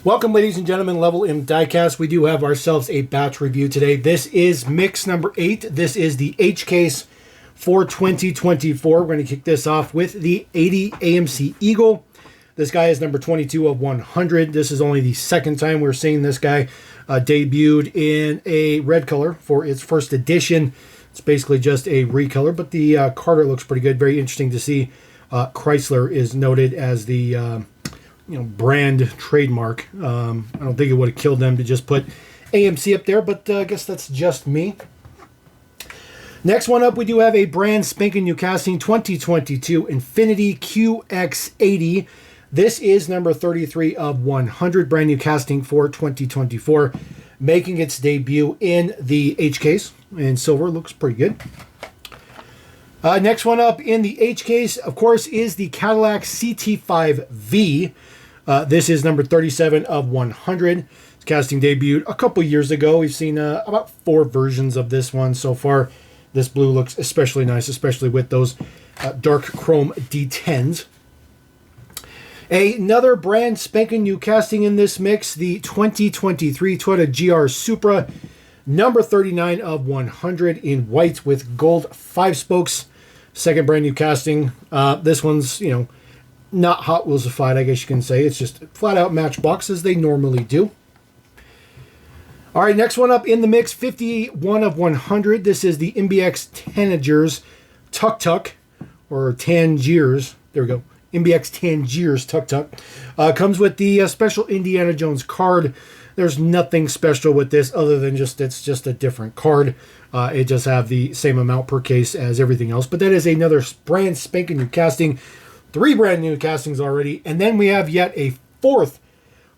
Welcome, ladies and gentlemen, Level M Diecast. We do have ourselves a batch review today. This is mix number 8. This is the H case for 2024. We're going to kick this off with the 80 AMC Eagle. This guy is number 22 of 100. This is only the second time we're seeing this guy debuted in a red color for its first edition. It's basically just a recolor, but the Carter looks pretty good. Very interesting to see. Chrysler is noted as the brand trademark. I don't think it would have killed them to just put AMC up there, but I guess that's just me. Next one up, we do have a brand spanking new casting 2022 Infiniti QX80. This is number 33 of 100, brand new casting for 2024, making its debut in the H case in silver. Looks pretty good. Next one up in the H case, of course, is the Cadillac CT5V. This is number 37 of 100. Its casting debuted a couple years ago. We've seen about 4 versions of this one so far. This blue looks especially nice, especially with those dark chrome D10s. Another brand spanking new casting in this mix, the 2023 Toyota GR Supra, number 39 of 100 in white with gold 5 spokes. Second brand new casting. This one's, not Hot Wheelsified, I guess you can say. It's just flat out Matchbox as they normally do. All right, next one up in the mix, 51 of 100. This is the MBX Tangiers TukTuk, or Tangiers. There we go. MBX Tangiers TukTuk. Comes with the special Indiana Jones card. There's nothing special with this other than it's just a different card. It just have the same amount per case as everything else. But that is another brand spanking new casting. 3 brand new castings already. And then we have yet a 4th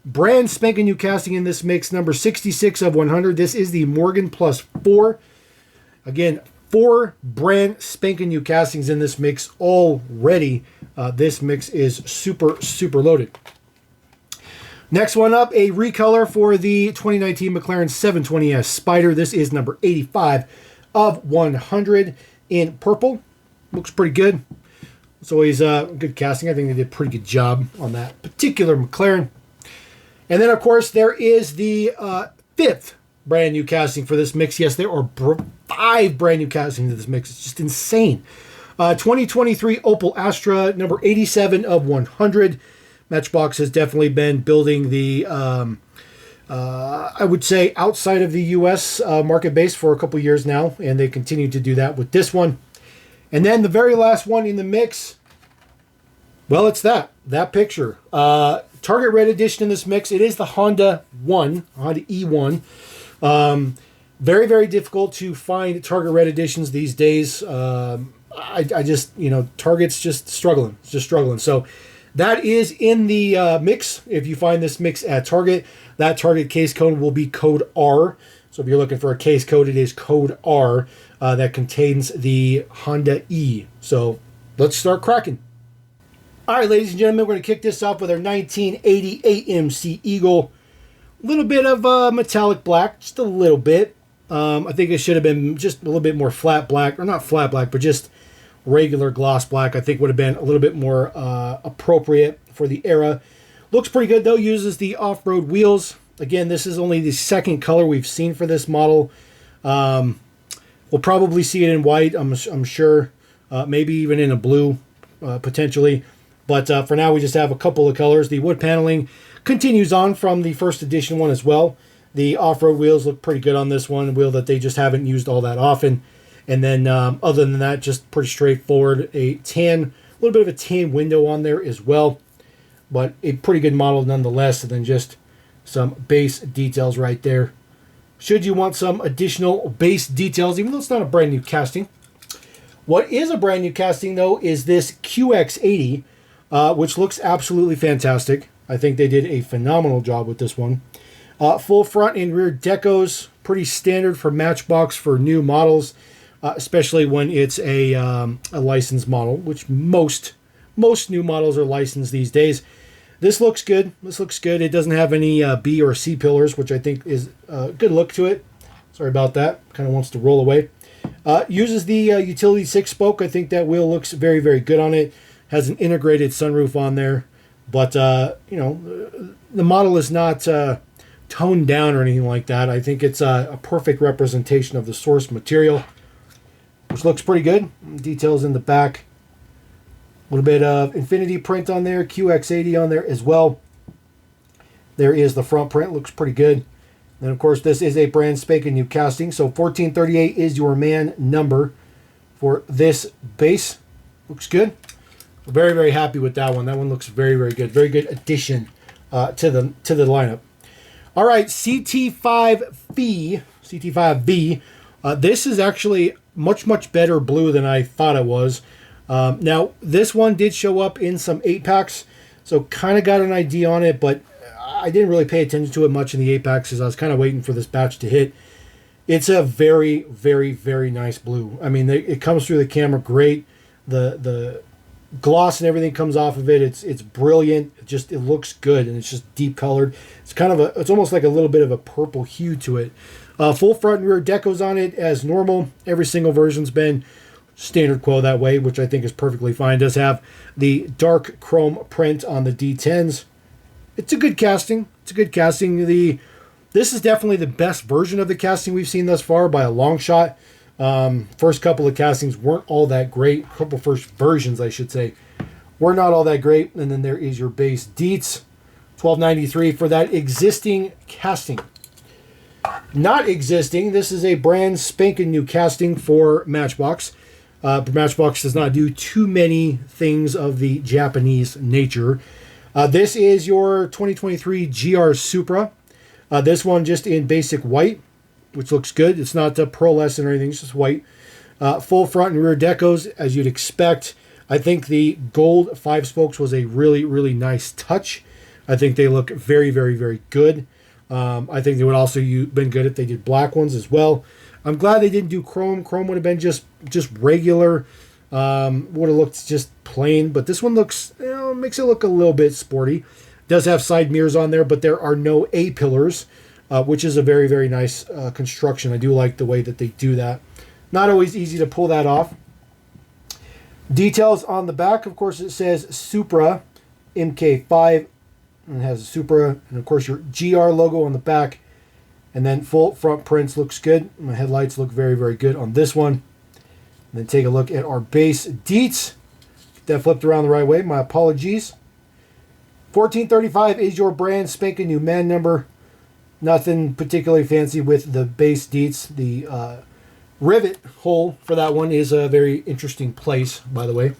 brand spanking new casting in this mix, number 66 of 100. This is the Morgan Plus 4. Again, 4 brand spanking new castings in this mix already. This mix is super, super loaded. Next one up, a recolor for the 2019 McLaren 720S Spider. This is number 85 of 100 in purple. Looks pretty good. It's always good casting. I think they did a pretty good job on that particular McLaren. And then, of course, there is the 5th brand new casting for this mix. Yes, there are 5 brand new castings in this mix. It's just insane. 2023 Opel Astra, number 87 of 100. Matchbox has definitely been building the, I would say, outside of the U.S. Market base for a couple years now, and they continue to do that with this one. And then the very last one in the mix, well, it's that picture. Target Red Edition in this mix. It is the Honda E1. Very, very difficult to find Target Red Editions these days. I just, Target's just struggling. It's just struggling. So that is in the mix. If you find this mix at Target, that Target case code will be code R. So if you're looking for a case code, it is code R that contains the Honda E. So let's start cracking. All right, ladies and gentlemen, we're going to kick this off with our 1980 AMC Eagle. A little bit of metallic black, just a little bit. I think it should have been just a little bit more flat black, or not flat black, but just regular gloss black. I think would have been a little bit more appropriate for the era. Looks pretty good, though. Uses the off-road wheels. Again, this is only the second color we've seen for this model. We'll probably see it in white, I'm sure. Maybe even in a blue, potentially. But for now, we just have a couple of colors. The wood paneling continues on from the first edition one as well. The off-road wheels look pretty good on this one. A wheel that they just haven't used all that often. And then other than that, just pretty straightforward. A little bit of a tan window on there as well. But a pretty good model nonetheless. And then just some base details right there. Should you want some additional base details, even though it's not a brand new casting. What is a brand new casting, though, is this QX80. Which looks absolutely fantastic. I think they did a phenomenal job with this one. Full front and rear decos, pretty standard for Matchbox for new models, especially when it's a licensed model, which most new models are licensed these days. This looks good. It doesn't have any B or C pillars, which I think is a good look to it. Sorry about that. Kind of wants to roll away. Uses the utility 6-spoke. I think that wheel looks very, very good on it. Has an integrated sunroof on there. But, you know, the model is not toned down or anything like that. I think it's a perfect representation of the source material, which looks pretty good. Details in the back. A little bit of Infinity print on there, QX80 on there as well. There is the front print, looks pretty good. And of course, this is a brand spanking new casting. So 1438 is your man number for this base. Looks good. Very, very happy with that one. That one looks very, very good. Very good addition to the lineup. All right, CT5V. CT5V. This is actually much, much better blue than I thought it was. Now, this one did show up in some 8-packs, so kind of got an idea on it, but I didn't really pay attention to it much in the 8-packs because I was kind of waiting for this batch to hit. It's a very, very, very nice blue. I mean, it comes through the camera great. The gloss and everything comes off of it. It's brilliant. It looks good, and it's just deep colored. It's kind of it's almost like a little bit of a purple hue to it. Full front and rear decos on it as normal. Every single version's been standard quo that way, which I think is perfectly fine. It does have the dark chrome print on the D10s. It's a good casting. It's a good casting. This is definitely the best version of the casting we've seen thus far by a long shot. First couple of castings weren't all that great. A couple first versions, I should say, were not all that great. And then there is your base Dietz, $12.93 for that existing casting. Not existing, this is a brand spanking new casting for Matchbox. Matchbox does not do too many things of the Japanese nature. This is your 2023 GR Supra. This one just in basic white, which looks good. It's not pearlescent or anything, it's just white. Full front and rear decos, as you'd expect. I think the gold 5 spokes was a really, really nice touch. I think they look very, very, very good. I think they would also been good if they did black ones as well. I'm glad they didn't do chrome. Chrome would have been just regular. Would have looked just plain, but this one looks, makes it look a little bit sporty. Does have side mirrors on there, but there are no A-pillars, which is a very, very nice construction. I do like the way that they do that. Not always easy to pull that off. Details on the back, of course, it says Supra MK5. And it has a Supra, and of course your GR logo on the back. And then full front prints looks good. My headlights look very, very good on this one. And then take a look at our base Dietz. Get that flipped around the right way. My apologies. 1435 is your brand spanking new man number. Nothing particularly fancy with the base Dietz. The rivet hole for that one is a very interesting place, by the way.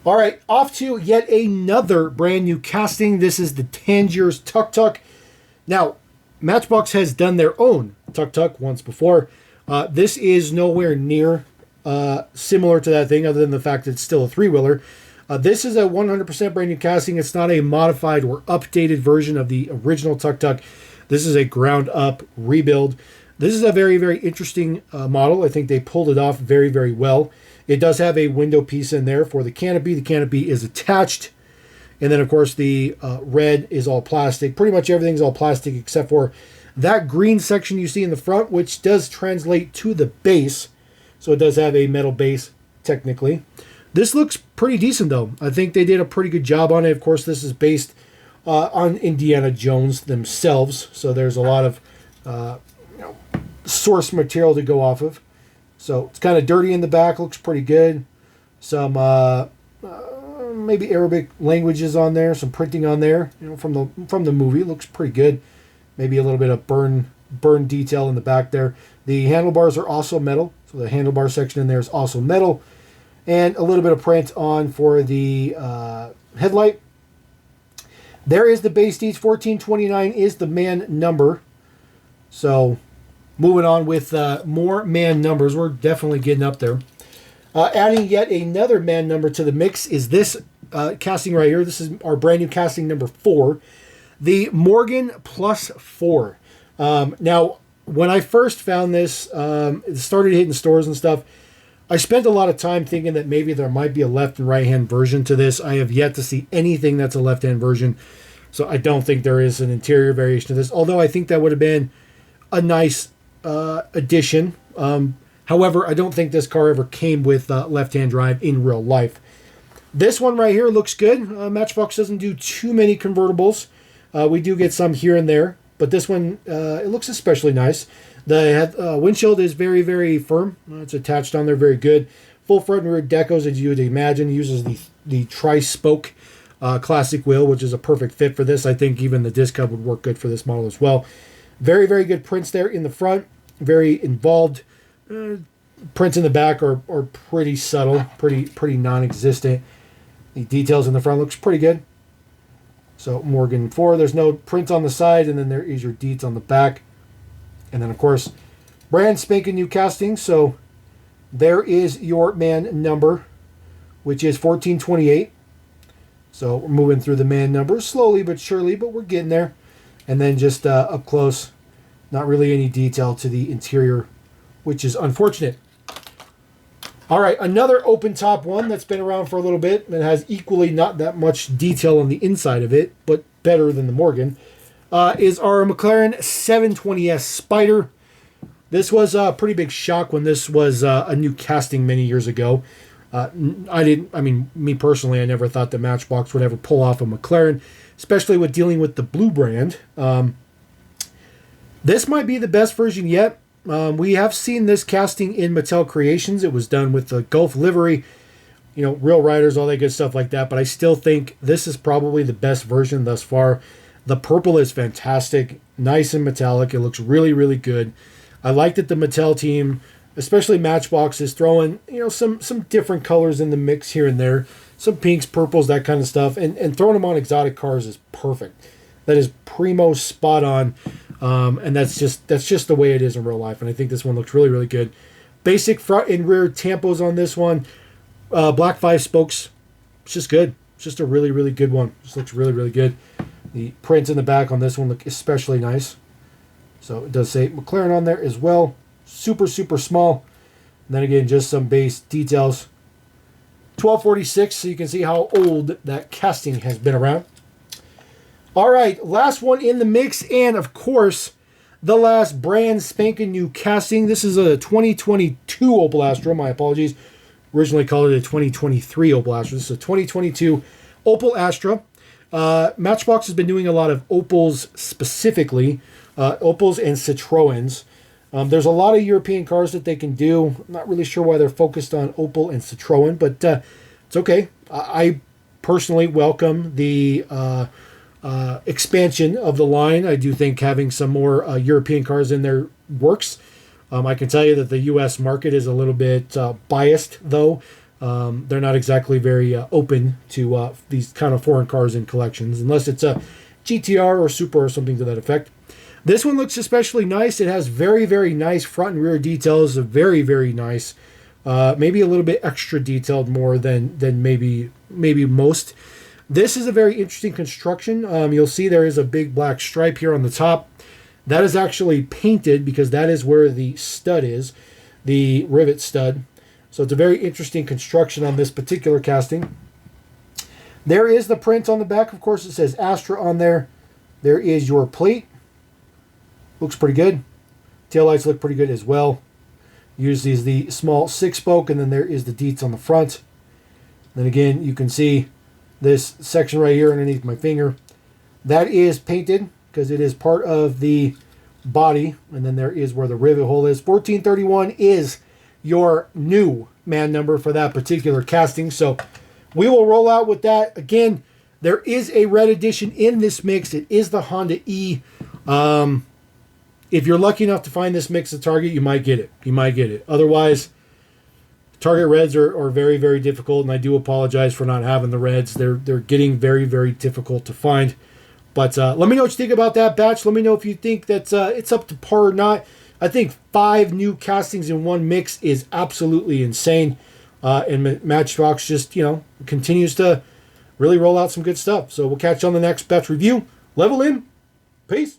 All right, off to yet another brand new casting. This is the Tangiers TukTuk. Now, Matchbox has done their own TukTuk once before. This is nowhere near similar to that thing, other than the fact that it's still a 3-wheeler. This is a 100% brand new casting. It's not a modified or updated version of the original TukTuk. This is a ground-up rebuild. This is a very, very interesting model. I think they pulled it off very, very well. It does have a window piece in there for the canopy. The canopy is attached. And then, of course, the red is all plastic. Pretty much everything's all plastic except for that green section you see in the front, which does translate to the base. So it does have a metal base, technically. This looks pretty decent, though. I think they did a pretty good job on it. Of course, this is based on Indiana Jones themselves. So there's a lot of source material to go off of. So it's kind of dirty in the back. Looks pretty good. Some maybe Arabic languages on there. Some printing on there. From the movie. It looks pretty good. Maybe a little bit of burn detail in the back there. The handlebars are also metal. So the handlebar section in there is also metal. And a little bit of print on for the headlight. There is the base Dietz. 1429 is the man number. So moving on with more man numbers. We're definitely getting up there. Adding yet another man number to the mix is this casting right here. This is our brand new casting number 4. The Morgan Plus 4. Now, when I first found this, it started hitting stores and stuff. I spent a lot of time thinking that maybe there might be a left and right hand version to this. I have yet to see anything that's a left hand version. So I don't think there is an interior variation to this. Although I think that would have been a nice addition. However, I don't think this car ever came with left-hand drive in real life. This one right here looks good. Matchbox doesn't do too many convertibles. We do get some here and there, but this one, it looks especially nice. The windshield is very, very firm. It's attached on there very good. Full front and rear decos, as you would imagine. Uses the tri-spoke classic wheel, which is a perfect fit for this. I think even the disc hub would work good for this model as well. Very, very good prints there in the front. Very involved. Prints in the back are pretty subtle, pretty non-existent. The details in the front looks pretty good. So Morgan 4, there's no print on the side, and then there is your deets on the back. And then, of course, brand spanking new casting. So there is your man number, which is 1428. So we're moving through the man numbers slowly but surely, but we're getting there. And then just up close, not really any detail to the interior, which is unfortunate. All right, another open top one that's been around for a little bit and has equally not that much detail on the inside of it, but better than the Morgan, is our McLaren 720S Spider. This was a pretty big shock when this was a new casting many years ago. Me personally, I never thought that Matchbox would ever pull off a McLaren, especially with dealing with the blue brand. This might be the best version yet. We have seen this casting in Mattel Creations. It was done with the Gulf livery, real riders, all that good stuff like that. But I still think this is probably the best version thus far. The purple is fantastic, nice and metallic. It looks really, really good. I like that the Mattel team, especially Matchbox, is throwing some different colors in the mix here and there, some pinks, purples, that kind of stuff, and throwing them on exotic cars is perfect. That is primo, spot on, and that's just the way it is in real life. And I think this one looks really, really good. Basic front and rear tampos on this one, black 5 spokes. It's just good. It's just a really, really good one. Just looks really, really good. The prints in the back on this one look especially nice. So it does say McLaren on there as well. Super, super small. And then again, just some base details. 1246, so you can see how old that casting has been around. All right, last one in the mix, and of course, the last brand spanking new casting. This is a 2022 Opel Astra. My apologies. Originally called it a 2023 Opel Astra. This is a 2022 Opel Astra. Matchbox has been doing a lot of Opels specifically, Opels and Citroens. There's a lot of European cars that they can do. I'm not really sure why they're focused on Opel and Citroen, but it's okay. I personally welcome the expansion of the line. I do think having some more European cars in there works. I can tell you that the U.S. market is a little bit biased, though. They're not exactly very open to these kind of foreign cars in collections, unless it's a GTR or Supra or something to that effect. This one looks especially nice. It has very, very nice front and rear details. Very, very nice. Maybe a little bit extra detailed more than maybe most. This is a very interesting construction. You'll see there is a big black stripe here on the top. That is actually painted because that is where the stud is, the rivet stud. So it's a very interesting construction on this particular casting. There is the print on the back. Of course, it says Astra on there. There is your plate. Looks pretty good. Taillights look pretty good as well. Usually is the small 6-spoke, and then there is the deets on the front. Then again, you can see this section right here underneath my finger. That is painted because it is part of the body, and then there is where the rivet hole is. 1431 is your new man number for that particular casting. So we will roll out with that. Again, there is a red edition in this mix. It is the Honda E. If you're lucky enough to find this mix at Target, you might get it. Otherwise, Target reds are very, very difficult, and I do apologize for not having the reds. They're getting very, very difficult to find. But let me know what you think about that batch. Let me know if you think that it's up to par or not. I think 5 new castings in one mix is absolutely insane. And Matchbox just, continues to really roll out some good stuff. So we'll catch you on the next batch review. Level in. Peace.